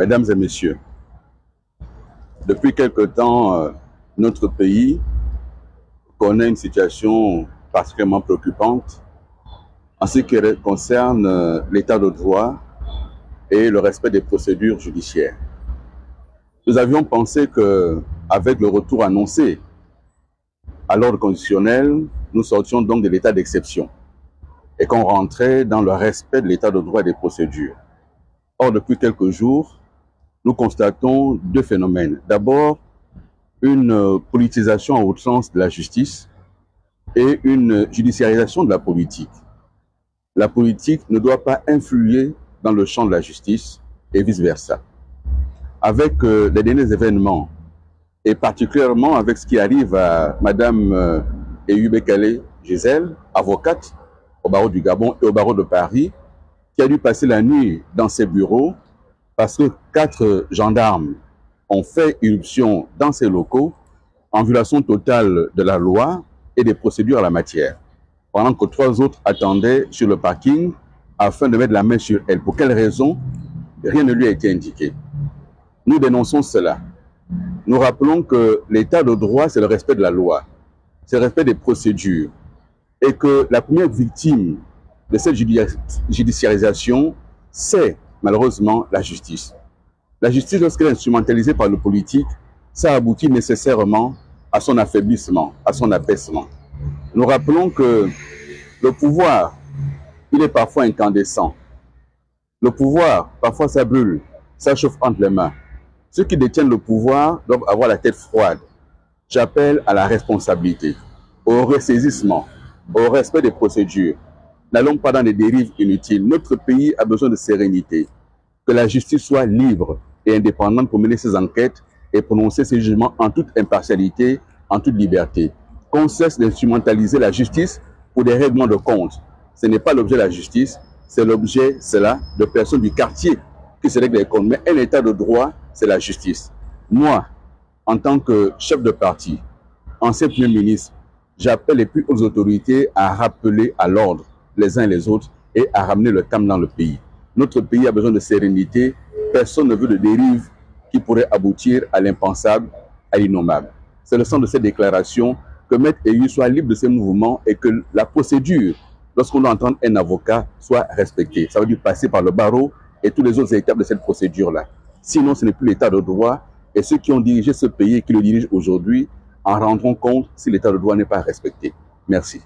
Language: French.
Mesdames et messieurs, depuis quelque temps, notre pays connaît une situation particulièrement préoccupante en ce qui concerne l'état de droit et le respect des procédures judiciaires. Nous avions pensé qu'avec le retour annoncé à l'ordre constitutionnel, nous sortions donc de l'état d'exception et qu'on rentrait dans le respect de l'état de droit et des procédures. Or, depuis quelques jours, nous constatons deux phénomènes. D'abord, une politisation à outrance de la justice et une judiciarisation de la politique. La politique ne doit pas influer dans le champ de la justice et vice-versa. Avec les derniers événements, et particulièrement avec ce qui arrive à Madame Eyu-Bekele Gisèle, avocate au barreau du Gabon et au barreau de Paris, qui a dû passer la nuit dans ses bureaux parce que 4 gendarmes ont fait irruption dans ces locaux en violation totale de la loi et des procédures à la matière, pendant que 3 autres attendaient sur le parking afin de mettre la main sur elle. Pour quelle raison? Rien ne lui a été indiqué. Nous dénonçons cela. Nous rappelons que l'état de droit, c'est le respect de la loi, c'est le respect des procédures, et que la première victime de cette judiciarisation, c'est malheureusement la justice. La justice, lorsqu'elle est instrumentalisée par le politique, ça aboutit nécessairement à son affaiblissement, à son abaissement. Nous rappelons que le pouvoir, il est parfois incandescent. Le pouvoir, parfois ça brûle, ça chauffe entre les mains. Ceux qui détiennent le pouvoir doivent avoir la tête froide. J'appelle à la responsabilité, au ressaisissement, au respect des procédures. N'allons pas dans des dérives inutiles. Notre pays a besoin de sérénité. Que la justice soit libre et indépendante pour mener ses enquêtes et prononcer ses jugements en toute impartialité, en toute liberté. Qu'on cesse d'instrumentaliser la justice pour des règlements de compte. Ce n'est pas l'objet de la justice, c'est l'objet, cela, de personnes du quartier qui se règlent les comptes. Mais un état de droit, c'est la justice. Moi, en tant que chef de parti, ancien Premier ministre, j'appelle les plus hautes autorités à rappeler à l'ordre les uns et les autres et à ramener le calme dans le pays. Notre pays a besoin de sérénité. Personne ne veut de dérive qui pourrait aboutir à l'impensable, à l'innommable. C'est le sens de cette déclaration que Maître Eyu soit libre de ses mouvements et que la procédure, lorsqu'on doit entendre un avocat, soit respectée. Ça veut dire passer par le barreau et toutes les autres étapes de cette procédure-là. Sinon, ce n'est plus l'état de droit et ceux qui ont dirigé ce pays et qui le dirigent aujourd'hui en rendront compte si l'état de droit n'est pas respecté. Merci.